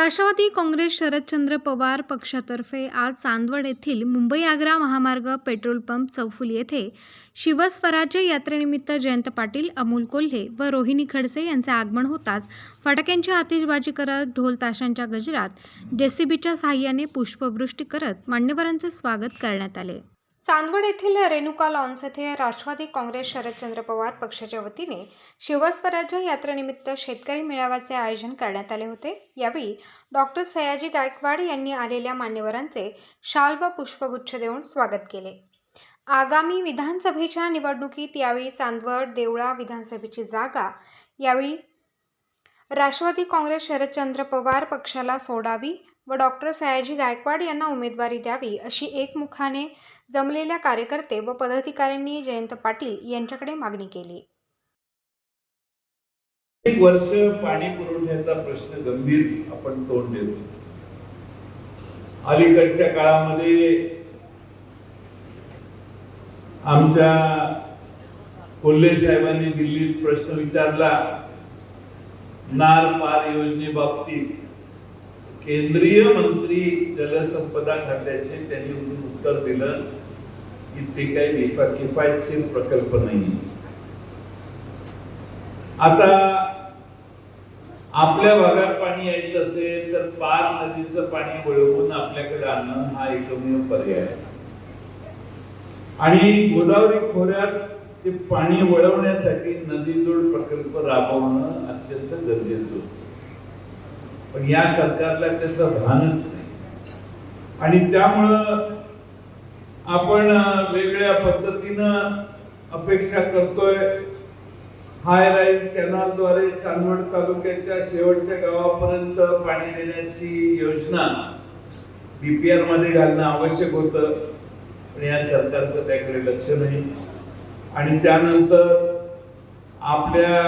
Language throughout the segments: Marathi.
राष्ट्रवादी काँग्रेस शरदचंद्र पवार पक्षातर्फे आज चांदवड येथील मुंबई-आग्रा महामार्ग पेट्रोल पंप चौफुली येथे शिवस्वराज्य यात्रेनिमित्त जयंत पाटील, अमोल कोल्हे व रोहिणी खडसे यांचे आगमन होताच फटाक्यांची आतिषबाजी करत, ढोल ताशांच्या गजरात जेसीबीच्या साहाय्याने पुष्पवृष्टी करत मान्यवरांचे स्वागत करण्यात आले। चांदवड येथील रेणुका लॉन्स येथे राष्ट्रवादी काँग्रेस शरदचंद्र पवार पक्षाच्या वतीने शिवस्वराज्य यात्रेनिमित्त शेतकरी मेळाव्याचे आयोजन करण्यात आले होते। यावेळी डॉक्टर सयाजी गायकवाड यांनी आलेल्या मान्यवरांचे शाल व पुष्पगुच्छ देऊन स्वागत केले। आगामी विधानसभेच्या निवडणुकीत यावेळी चांदवड देवळा विधानसभेची जागा यावेळी राष्ट्रवादी काँग्रेस शरदचंद्र पवार पक्षाला सोडावी व डॉक्टर सयाजी गायकवाड यांना उमेदवारी द्यावी अशी एकमुखाने जमलेल्या कार्यकर्ते व पदाधिकाऱ्यांनी जयंत पाटील यांच्याकडे मागणी केली। एक वर्ष पाणी पुरवठ्याचा प्रश्न गंभीर आपण तोंड देतो। अलीकडच्या काळामध्ये आमच्या कोल्हे साहेबांनी दिल्लीत प्रश्न विचारला, नार पार योजनेबाबतीत केंद्रीय मंत्री जलसंपदा खात्याचे त्यांनी उत्तर दिलं की ते काही किफायतशीर प्रकल्प नाही। आता आपल्या भागात पाणी यायचं असेल तर पार नदीचं पाणी वळवून आपल्याकडे आणणं हा एकमेव पर्याय आहे आणि गोदावरी खोऱ्यात ते पाणी वळवण्यासाठी नदीजोड प्रकल्प राबवणं अत्यंत गरजेचं होतं। पण या सरकारला त्याचं भानच नाही आणि त्यामुळं आपण वेगळ्या पद्धतीनं अपेक्षा करतोय। हाय राईज कॅनलद्वारे चांदवड तालुक्याच्या शेवटच्या गावापर्यंत पाणी देण्याची योजना डीपीआर मध्ये घालणं आवश्यक होतं, पण या सरकारचं त्याकडे लक्ष नाही। आणि त्यानंतर आपल्या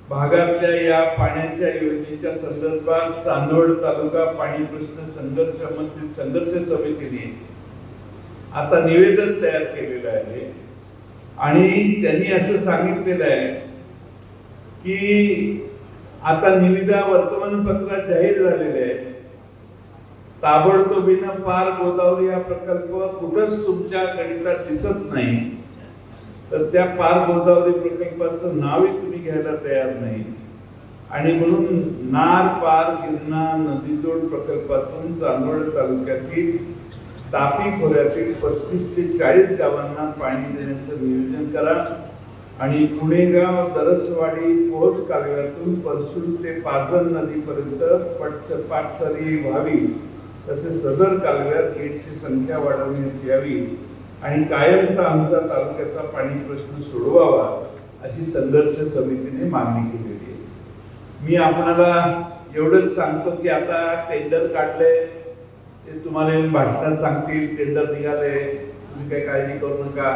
भागातल्या या पाण्याच्या योजनेच्या संदर्भात चांदवड तालुका पाणी प्रश्न संघर्ष समितीने आता निवेदन तयार केलेलं आहे आणि त्यांनी असं सांगितलेलं आहे की आता निविदा वर्तमानपत्रात जाहीर झालेले आहे। ताबडतोबीनं पार गोदावरी हा प्रकल्प कुठंच तुमच्याकरिता दिसत नाही, तर त्या पार गोदावरी प्रकल्पाचं नावही तुम्ही घ्यायला तयार नाही आणि म्हणून नार पार गिरणा नदीजोड प्रकल्पातून चांदवड तालुक्यातील तापी खोऱ्यातील 35 ते 40 गावांना पाणी देण्याचं नियोजन करा आणि पुणेगाव दरसवाडी पोहोच कालव्यातून परसून ते पाझर नदीपर्यंत पाटसरी व्हावी, तसेच सदर कालव्यात गेटची संख्या वाढवण्यात यावी आणि कायमचा आमचा तालुक्याचा पाणी प्रश्न सोडवावा अशी संघर्ष समितीने मागणी केलेली आहे। मी आपल्याला एवढंच सांगतो की आता टेंडर काढले, ते तुम्हाला भाषणात सांगतील टेंडर निघाले, तुम्ही काही काळजी करू नका,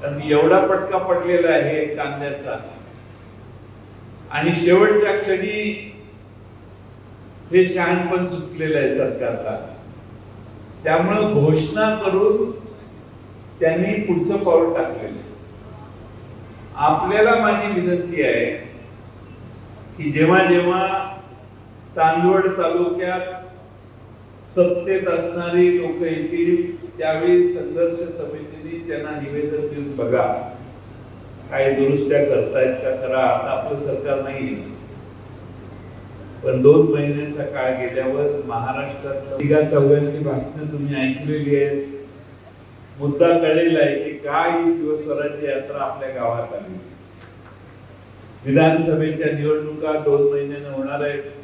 कारण एवढा पटका पडलेला आहे कांद्याचा आणि शेवटच्या क्षणी हे शहाणपण सुचलेलं आहे सरकारला। त्यामुळे घोषणा करून त्यांनी पुढचं पाऊल टाकलेलं। आपल्याला माझी विनंती आहे की जेव्हा जेव्हा चांदवड तालुक्यात सत्तेत असणारी लोक येतील त्यावेळी संघर्ष समितीने त्यांना निवेदन देऊन बघा काही दुरुस्त्या करतायत का करा। आता आपलं सरकार नाही, पण 2 महिन्यांचा काळ गेल्यावर महाराष्ट्रात तिघा चौघांची भाषणं तुम्ही ऐकलेली आहेत। मुद्दा कळलेला आहे की काय ही शिवस्वराज्य यात्रा आपल्या गावात आली। विधानसभेच्या निवडणुका 2 महिन्याने होणार आहेत।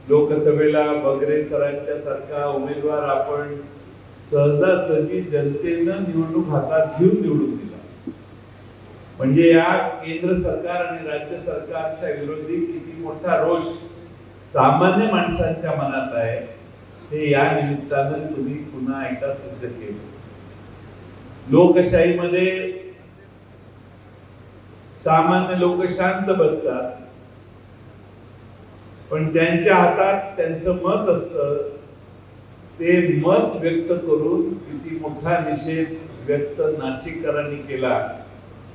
लोकसभेला बगरे सरांच्या सारखा उमेदवार आपण सहजासहजी जनतेनं निवडणूक हातात घेऊन निवडून दिला, म्हणजे या केंद्र सरकार आणि राज्य सरकारच्या विरोधी किती मोठा रोष सामान्य माणसांच्या मनात आहे हे या निमित्तानं तुम्ही पुन्हा एकदा सिद्ध केलं। लोकशाहीमध्ये सामान्य लोक शांत बसतात, पण त्यांच्या हातात त्यांचं मत असतं, ते मत व्यक्त करून किती मोठा निषेध व्यक्त नाशिककरांनी केला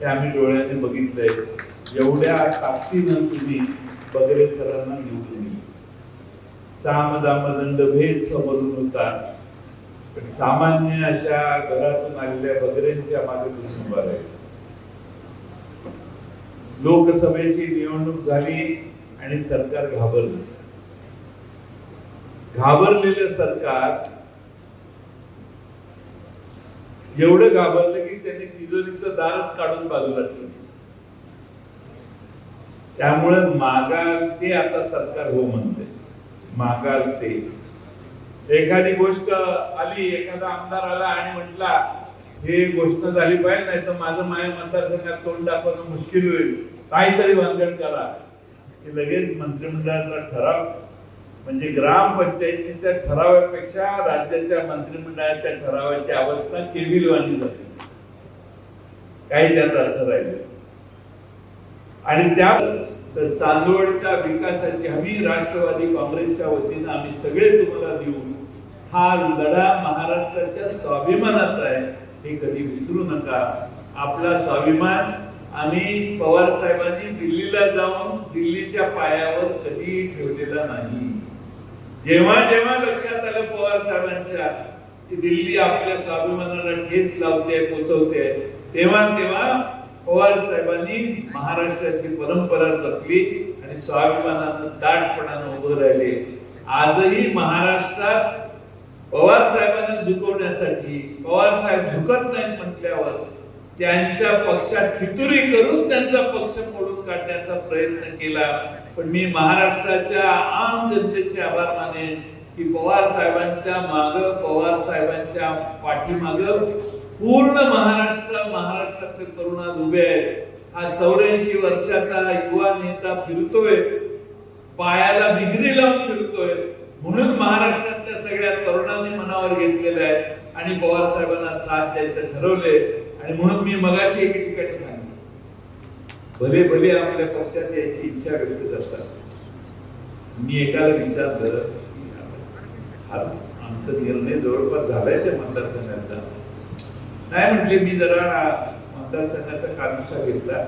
ते आम्ही डोळ्याने बघितलंय। एवढ्या ताकदीनं तुम्ही बगरे सरांना निवडून दिली। साम दाम दंड भेद समोरून होता, पण सामान्य अशा घरातून आलेल्या बगरेंच्या मागे दिसून उभा राहील. लोकसभेची निवडणूक झाली आणि सरकार घाबरलं. घाबरलेलं सरकार एवढं घाबरलं की त्यांनी तिजोरीचं दारच काढून बाजूला ठेवलं. त्यामुळे मागाल ते आता सरकार हो म्हणते. मागाल ते एखादी गोष्ट आली, एखादा आमदार आला आणि म्हटला हे गोष्ट झाली पाहिजे, नाही तर माझं माया मतदारसंघात तोंड दाखवणं मुश्किल होईल, काहीतरी भानगड करा, की लगेच मंत्रिमंडळाचा ठराव, म्हणजे ग्रामपंचायतीच्या ठरावापेक्षा राज्याच्या मंत्रिमंडळाच्या ठरावाची अवस्था केविलवाणी झाली. काही त्याचा अर्थ राहिले. आणि त्या चांदवडच्या विकासाची हमी राष्ट्रवादी काँग्रेसच्या वतीनं आम्ही सगळे तुम्हाला देऊ. हा लढा महाराष्ट्राच्या स्वाभिमानाचा आहे, हे कधी विसरू नका. आपला स्वाभिमान आम्ही पवार साहेबांनी दिल्लीला जाऊन दिल्लीच्या पायावर कधी ठेवलेला नाही. जेव्हा जेव्हा लक्षात आलं पवार साहेबांच्या की दिल्ली आपल्या स्वाभिमानाला ठेच लावते, पोचवते, तेव्हा तेव्हा पवार साहेबांनी महाराष्ट्राची परंपरा जपली आणि स्वाभिमानानं ताठपणानं उभं राहिले. आजही महाराष्ट्रात पवार साहेबांना झुकवण्यासाठी, पवार साहेब झुकत नाहीत म्हटल्यावर त्यांच्या पक्षात फितुरी करून त्यांचा पक्ष मोडून काढण्याचा प्रयत्न केला. पण मी महाराष्ट्राच्या आम जनतेचे आभार मानेन की पवार साहेबांच्या माग, पवार साहेबांच्या पाठीमाग पूर्ण महाराष्ट्रातले तरुण उभे आहेत. हा 84 वर्षाचा युवा नेता फिरतोय, पायाला बिगरी लावून फिरतोय, म्हणून महाराष्ट्रातल्या सगळ्या तरुणांनी मनावर घेतलेले आहे आणि पवार साहेबांना साथ द्यायचं ठरवले. आणि म्हणून मी मगाशी एके ठिकाणी सांगितलं, भले भले आपल्या पक्षात याची इच्छा व्यक्त करतात. मी एकाला विचारलं, आमचा निर्णय जवळपास झालाय त्या मतदारसंघाचा. नाही म्हटले, मी जरा मतदारसंघाचा कानूसा घेतला,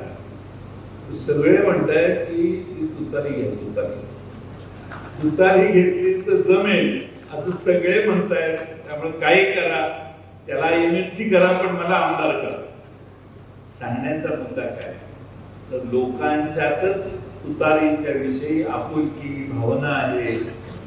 सगळे म्हणतायत की तुतारी घ्या, तुतारी घेतली तर जमेल असं सगळे म्हणतायत. त्यामुळे काही करा, त्याला MSC करा, पण मला आमदार करा. सांगण्याचा मुद्दा काय तर लोकांच्यातच तुतारीच्या विषयी आपुलकी भावना आहे.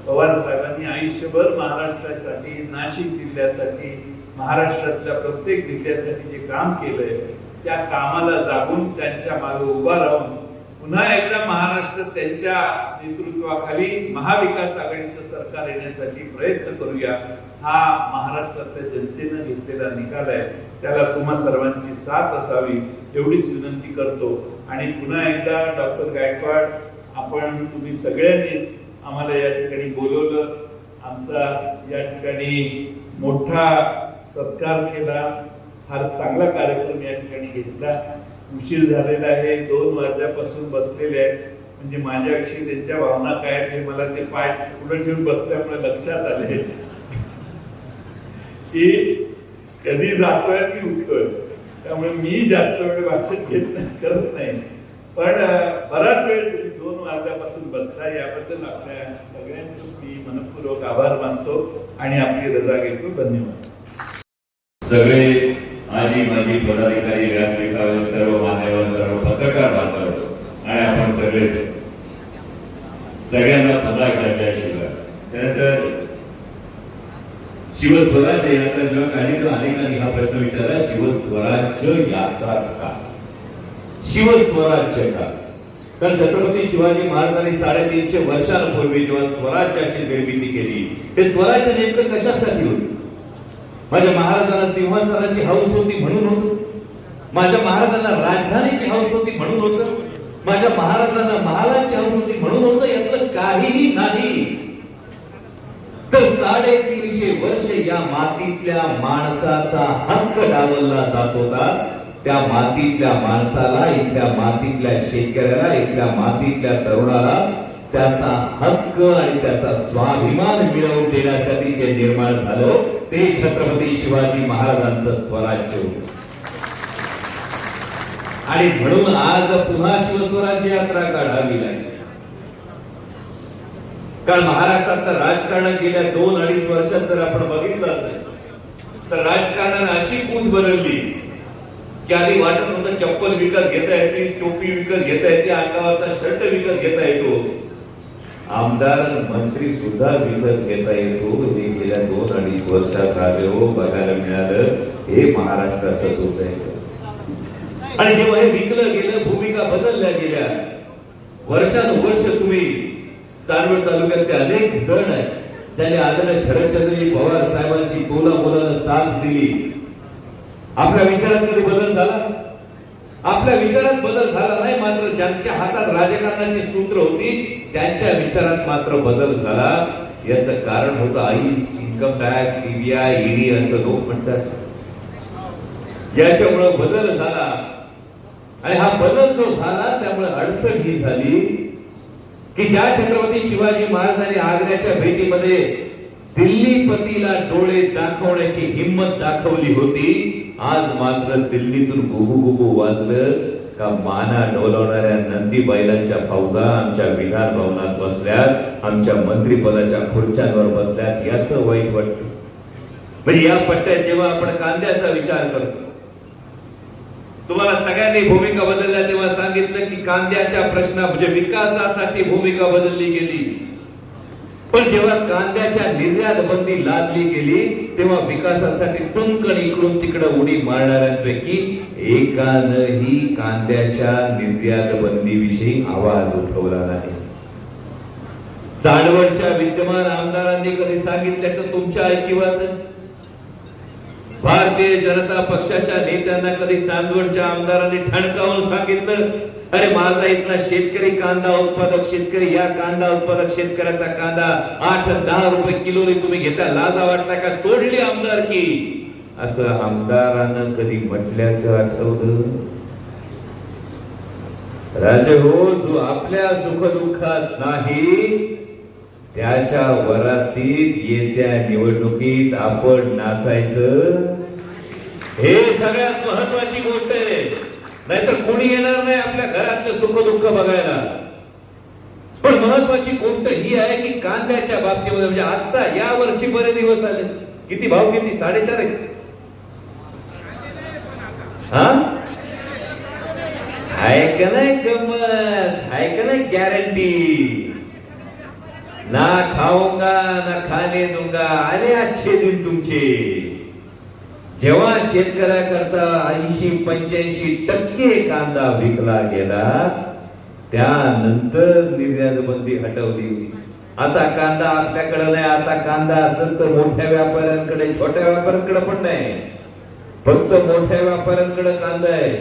पवार साहेबांनी आयुष्यभर महाराष्ट्रासाठी, नाशिक जिल्ह्यासाठी, महाराष्ट्रातल्या प्रत्येक जिल्ह्यासाठी जे काम केलंय त्या कामाला जागून त्यांच्या मागे उभा राहून पुन्हा एकदा महाराष्ट्र त्यांच्या नेतृत्वाखाली महाविकास आघाडीचं सरकार येण्यासाठी प्रयत्न करूया. हा महाराष्ट्रातल्या जनतेनं घेतलेला निकाल आहे. त्याला तुम्हा सर्वांची साथ असावी एवढीच विनंती करतो. आणि पुन्हा एकदा डॉक्टर गायकवाड, आपण तुम्ही सगळ्यांनी आम्हाला या ठिकाणी बोलवलं, आमचा या ठिकाणी मोठा सत्कार केला, फार चांगला कार्यक्रम या ठिकाणी घेतला. उशीर झालेला आहे, 2 वाजल्यापासून बसलेले आहेत. म्हणजे माझ्याविषयी त्यांच्या भावना काय आहेत मला ते पाय पुढे ठेवून बसल्यामुळे लक्षात आले की कधी जातोय की उठतोय. त्यामुळे मी जास्त वेळ भाषण करत नाही, पण बराच वेळ तुम्ही 2 वाजल्यापासून बसला, याबद्दल आपल्या सगळ्यांचे मी मनपूर्वक आभार मानतो आणि आपली रजा घेतो. धन्यवाद. सगळे आजी माजी पदाधिकारी, व्यासपीठावर सर्व मान्यवर, सर्व पत्रकार बांधव आणि आपण सगळ्यांना पुन्हा एकदा शिवला. त्यानंतर शिवस्वराज्य यात्रा जेव्हा अनेकांनी हा प्रश्न विचारला, शिवस्वराज्य यात्राच का, शिवस्वराज्य का? तर छत्रपती शिवाजी महाराजांनी 350 वर्षांपूर्वी जेव्हा स्वराज्याची निर्मिती केली, ते स्वराज्य नेमकं कशासाठी होते? माझ्या महाराजांना सिंहासनाची हौस होती म्हणून होतं, माझ्या महाराजांना राजधानीची हौस होती म्हणून होतं, माझ्या महाराजांना महालाची हौस होती म्हणून होतं? यातलं काहीही नाही. तर 350 वर्ष या मातीतल्या माणसाचा हक्क डावलला जात होता. त्या मातीतल्या माणसाला, इथल्या मातीतल्या शेतकऱ्याला, इथल्या मातीतल्या तरुणाला त्याचा हक्क आणि त्याचा स्वाभिमान मिळवून देण्यासाठी जे निर्माण झालं ते छत्रपती शिवाजी महाराजांचं स्वराज्य होतं. आणि म्हणून आज पुन्हा शिवस्वराज्य यात्रा काढावी लागली. कारण महाराष्ट्राचं राजकारणात गेल्या 2-2.5 वर्षात जर आपण बघितलं असेल तर राजकारणाने अशी कूच बदलली की आधी वाटत होतं चप्पल विकत घेता येते, टोपी विकत घेता येते, अंगावरचा शर्ट विकत घेता येतो, आमदार मंत्री सुद्धा विकत घेता येतो. हे गेल्या 2-2.5 वर्षात राजेहो बघायला मिळालं. हे महाराष्ट्राचं दूत आहे. आणि जेव्हा हे विकलं गेलं, भूमिका बदलल्या गेल्या. वर्षानुवर्ष तुम्ही चांदवड तालुक्याचे अनेक जण आहेत ज्यांनी आदरणीय शरदचंद्रजी पवार साहेबांची तोलामोलानं साथ दिली. आपल्या विचारात कधी बदल झाला? आपल्या विचारात बदल झाला नाही. मात्र ज्यांच्या हातात राजकारणाची सूत्र होती त्यांच्या विचारात मात्र बदल झाला. याचं कारण होतं ice, income tax, CBI, ED असं लोक म्हणतात. याच्यामुळे बदल झाला. आणि हा बदल जो झाला त्यामुळे अडचण ही झाली की ज्या छत्रपती शिवाजी महाराजांनी आग्र्याच्या भेटीमध्ये दिल्लीपतीला डोळे दाखवण्याची हिंमत दाखवली होती, आज मात्र दिल्लीतून गुगू गुगू वाजलं का माना डोलवणाऱ्या नंदी बैलांच्या फौजा आमच्या विधान भवनात बसल्यात, आमच्या मंत्रिपदाच्या खुर्च्यांवर बसल्यात. याचं वाईट वाटतं. म्हणजे या पट्ट्यात जेव्हा आपण कांद्याचा विचार करतो, तुम्हाला सगळ्यांनी भूमिका बदलल्या तेव्हा सांगितलं की कांद्याच्या प्रश्न म्हणजे विकासासाठी भूमिका बदलली गेली. पण जेव्हा कांद्याच्या निर्यात बंदी लादली गेली तेव्हा विकासासाठी टुंकण इकडून तिकडे उडी मारणाऱ्यांपैकी एकानंही कांद्याच्या निर्यात बंदीविषयी आवाज उठवला नाही. चांदवडच्या विद्यमान आमदारांनी कधी सांगितल्याचं तुमच्या ऐकिवात? भारतीय जनता पक्षाच्या नेत्यांना कधी चांदवडच्या आमदारांनी ठणकावून सांगितलं, अरे माझा इथला शेतकरी कांदा उत्पादक शेतकरी, या कांदा उत्पादक शेतकऱ्याचा कांदा 8-10 रुपये किलोने तुम्ही घेता, लाजा वाटता का? सोडली आमदारकी, असं आमदारांना कधी म्हटल्याचं आठवलं? राजे हो, जो आपल्या सुखदुःखात नाही त्याच्या वरातीत येत्या निवडणुकीत आपण नाचायचं, हे सगळ्यात महत्वाची गोष्ट आहे. नाहीतर कोणी येणार नाही आपल्या घरातलं सुख दुःख बघायला. पण महत्वाची गोष्ट ही आहे की कांद्याच्या बाबतीमध्ये म्हणजे आता या वर्षी बरे दिवस आले. किती भाव? किती? 4.5 आहे. हा, आहे का नाही गमत? आहे का नाही गॅरंटी? ना खाऊंगा ना खाने दूंगा, आले अच्छे दिन तुमचे. जेव्हा शेतकऱ्याकरता 80-85% कांदा विकला गेला त्यानंतर निर्यात बंदी हटवली. आता कांदा आपल्याकडे नाही. आता कांदा असेल तर मोठ्या व्यापाऱ्यांकडे, छोट्या व्यापाऱ्यांकडे पण नाही, फक्त मोठ्या व्यापाऱ्यांकडे कांदा आहे,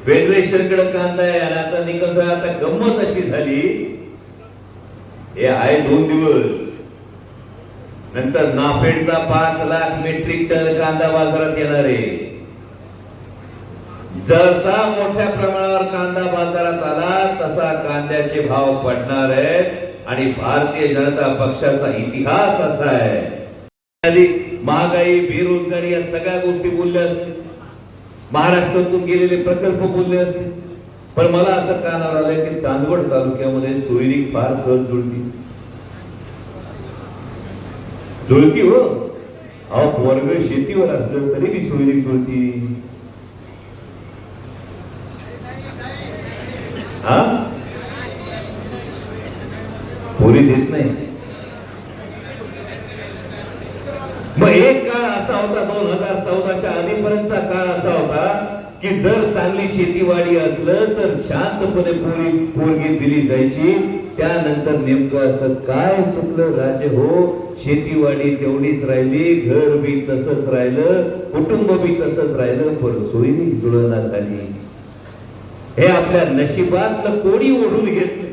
फेडरेशनकडे कांदा आहे. आणि आता निकल आता गंमत अशी झाली, हे आहे 2 दिवस नंतर नाफेडचा 5 लाख मेट्रिक टन कांदा बाजारात येणार आहे. जसा मोठ्या प्रमाणावर कांदा बाजारात आला तसा कांद्याचे भाव पडणार आहेत. आणि भारतीय जनता पक्षाचा इतिहास असा आहे, महागाई, बेरोजगारी या सगळ्या गोष्टी बोलल्या असतील, महाराष्ट्रातून गेलेले प्रकल्प बोलले असतील. पण मला असं कानावर आलंय की चांदवड तालुक्यामध्ये सोयरीक फार सहज जुळती हो. अहो, वर्ग शेतीवर असलं तरी ती सोयरीक जुळती. हा, पोरी देत नाही. मग एक काळ असा होता 2014च्या आधीपर्यंतचा काळ असा होता की जर चांगली शेतीवाडी असलं तर शांतपणे पोरगी दिली जायची. त्यानंतर नेमकं असं काय चुकलं राजे हो? शेतीवाडी तेवढीच राहिली, घर बी तसंच राहिलं, कुटुंब बी तसंच राहिलं, पण सोयरी जुळना झाली. हे आपल्या नशिबातलं कोणी ओढून घेतलं.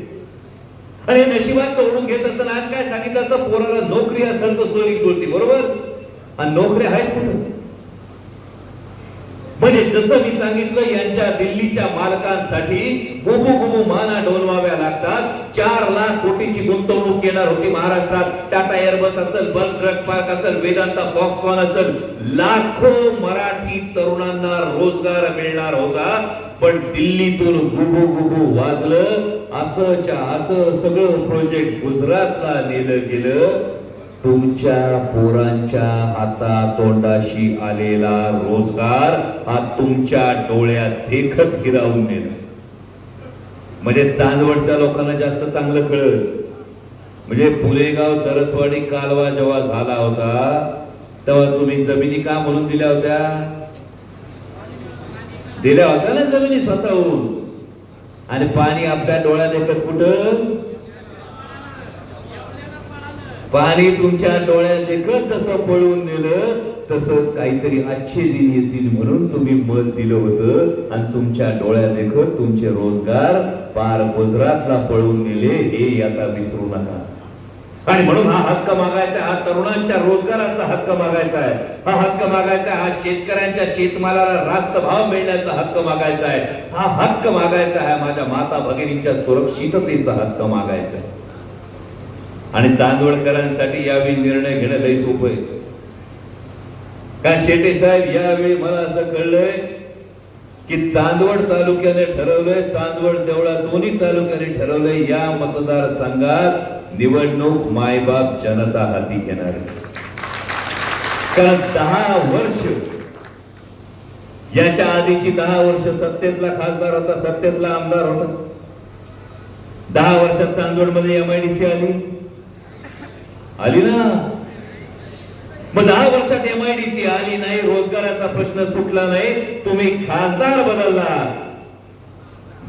आणि नशिबात ओढून घेत असताना आज काय सांगितलं असतं, पोराला नोकरी असेल तर सोयरी जुळती, बरोबर? आणि नोकरी आहेत कुठं? म्हणजे जसं मी सांगितलं, यांच्या दिल्लीच्या मालकांसाठी गुबू गुबू माना डोलवाव्या लागतात. 4 लाख कोटीची गुंतवणूक येणार होती महाराष्ट्रात. टाटा एअरबस असेल, बल्क ट्रक पार्क असेल, वेदांता फॉक्सकॉन असेल, लाखो मराठी तरुणांना रोजगार मिळणार होता. पण दिल्लीतून गुबू गुबू वाजलं. असं सगळं प्रोजेक्ट गुजरातला नेलं गेलं. तुमच्या पोरांच्या हातातोंडाशी आलेला रोजगार हा तुमच्या डोळ्यात देखत हिरावून नेला. म्हणजे चांदवडच्या लोकांना जास्त चांगलं कळलं. म्हणजे पुलेगाव तरसवाडी कालवा जेव्हा झाला होता तेव्हा तुम्ही जमिनी का म्हणून दिल्या होत्या ना जमिनी स्वतःहून. आणि पाणी आपल्या डोळ्यात येतं कुठं? पाणी तुमच्या डोळ्यात देखत तसं पळून नेलं. तसं काहीतरी अच्छे दिन येतील म्हणून तुम्ही मत दिलं होतं आणि तुमच्या डोळ्यात देखत तुमचे रोजगार पार गुजरातला पळून नेले. हे आता विसरू नका. आणि म्हणून हा हक्क मागायचा, हा तरुणांच्या रोजगाराचा हक्क मागायचा आहे, हा हक्क मागायचा, हा शेतकऱ्यांच्या शेतमालाला रास्त भाव मिळण्याचा हक्क मागायचा आहे, हा हक्क मागायचा आहे, माझ्या माता भगिनींच्या सुरक्षिततेचा हक्क मागायचा आहे. आणि चांदवडकरांसाठी यावेळी निर्णय घेणं लई सोपं आहे. कारण शेटे साहेब, यावेळी मला असं कळलंय की चांदवड तालुक्याने ठरवलंय, चांदवड देवळा दोन्ही तालुक्याने ठरवलंय, या मतदारसंघात निवडणूक मायबाप जनता हाती घेणार आहे. कारण 10 वर्ष, याच्या आधीची 10 वर्ष सत्तेतला खासदार होता, सत्तेतला आमदार होता. 10 वर्षात चांदवडमध्ये MIDC आली ना. मग 10 वर्षात MIDC आली नाही, रोजगाराचा प्रश्न सुटला नाही, तुम्ही खासदार बदलला.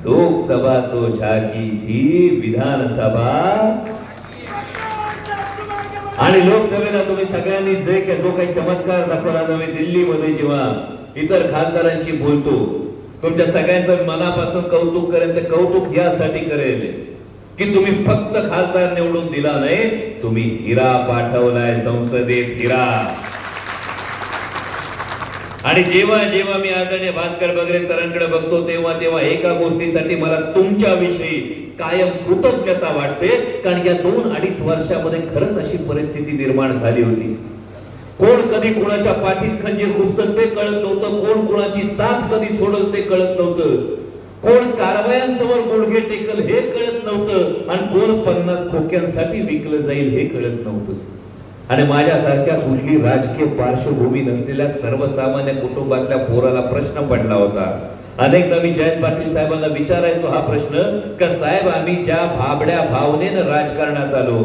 लोकसभा तो झाकी थी, विधानसभा. आणि लोकसभेला तुम्ही सगळ्यांनी जो काही चमत्कार दाखवला, मी दिल्लीमध्ये जेव्हा इतर खासदारांशी बोलतो, तुमच्या सगळ्यांचं मनापासून कौतुक करेल. ते कौतुक यासाठी करेल की तुम्ही फक्त खासदार निवडून दिला नाही, तुम्ही हिरा पाठवलाय संसदेत, हिरा. आणि जेव्हा जेव्हा मी आदरणीय भास्कर बगरे सरांकडे बघतो तेव्हा एका गोष्टीसाठी मला तुमच्याविषयी कायम कृतज्ञता वाटते. कारण या 2-2.5 वर्षामध्ये खरंच अशी परिस्थिती निर्माण झाली होती. कोण कधी कोणाच्या पाठीत खंजीर खुपसत ते कळत नव्हतं, कोण कोणाची साथ कधी सोडल ते कळत नव्हतं, कोण कारवायांसमोर गुडघे टेकल हे कळत नव्हतं, आणि कोण 50 खोक्यांसाठी विकलं जाईल हे कळत नव्हतं. आणि माझ्यासारख्या कुठली राजकीय पार्श्वभूमी नसलेल्या सर्वसामान्य कुटुंबातल्या पोराला प्रश्न पडला होता. अनेकदा मी जयंत पाटील साहेबांना विचारायचो हा प्रश्न, का साहेब, आम्ही ज्या भाबड्या भावनेनं राजकारणात आलो,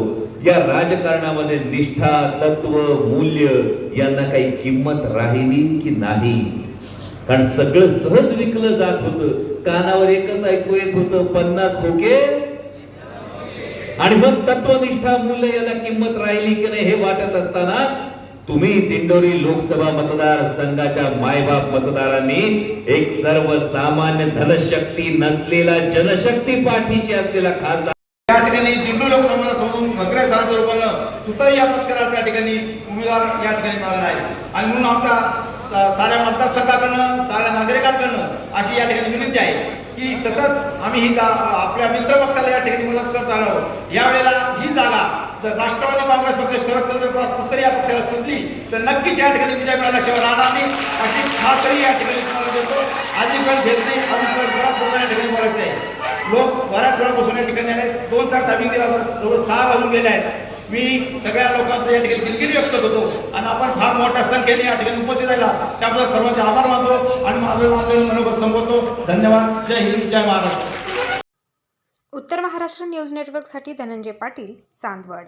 या राजकारणामध्ये निष्ठा, तत्व, मूल्य यांना काही किंमत राहिली की नाही? कारण सगळं सहज विकलं जात होतं. कानावर एकच ऐकू येत होतं, 50 खोके. आणि मग तत्वनिष्ठा, मूल्य याला किंमत राहिली की नाही हे वाटत असताना तुम्ही दिंडोरी लोकसभा मतदारसंघाच्या मायबाप मतदारांनी एक सर्वसामान्य धनशक्ती नसलेला जनशक्ती पाठीशी असलेला खासदार या ठिकाणी दिंडोरी लोकसभा सोडून भगरे सरांच्या रूपानं सुद्धा या पक्षाला त्या ठिकाणी उमेदवार या ठिकाणी मिळाला आहे. आणि म्हणून आमच्या साऱ्या मतदारसंघाकडनं, साऱ्या नागरिकांकडनं अशी या ठिकाणी विनंती आहे की सतत आम्ही ही आपल्या मित्र पक्षाला या ठिकाणी मदत करत आलो. यावेळेला ही जागा जर राष्ट्रवादी काँग्रेस पक्ष शरद या पक्षाला सुटली तर नक्कीच या ठिकाणी विजय मिळाल्याशिवाय राहणार नाही अशी खात्री या ठिकाणी तुम्हाला देतो. आधी पण घेत नाही, आधी बराच या ठिकाणी बोलत नाही. लोक बऱ्याच वेळापासून या ठिकाणी आले, 2-4 टायमिंग दिला, जवळ 6 वाजून गेले आहेत. मी सगळ्या लोकांचं या ठिकाणी दिलगिरी व्यक्त होतो आणि आपण फार मोठ्या संख्येने या ठिकाणी उपस्थित राहिला त्याबद्दल सर्वांचे आभार मानतो आणि माझं मनोगत संबोधतो. धन्यवाद. जय हिंद, जय महाराष्ट्र. उत्तर महाराष्ट्र न्यूज नेटवर्कसाठी धनंजय पाटील, चांदवड.